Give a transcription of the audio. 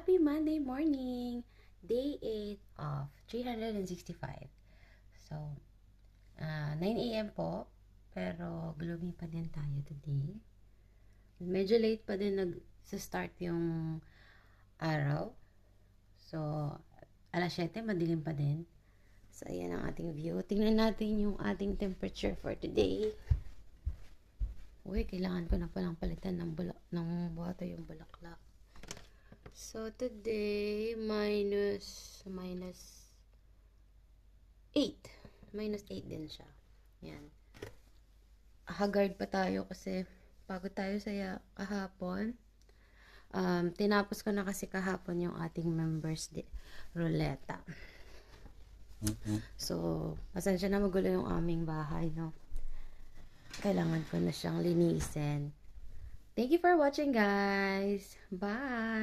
Happy Monday morning! Day 8 of 365. So, 9 a.m. po, pero gloomy pa din tayo today. Medyo late pa din nag-start yung araw. So, alas 7, madilim pa din. So, ayan ang ating view. Tingnan natin yung ating temperature for today. Uy, kailangan ko na palang palitan ng water yung bulaklak. So, today, minus 8. Minus 8 din siya. Yan. Haggard pa tayo kasi pagod tayo sa kahapon. Tinapos ko na kasi kahapon yung ating members ruleta. So, pasensya na magulo yung aming bahay, no? Kailangan ko na siyang linisin. Thank you for watching, guys. Bye!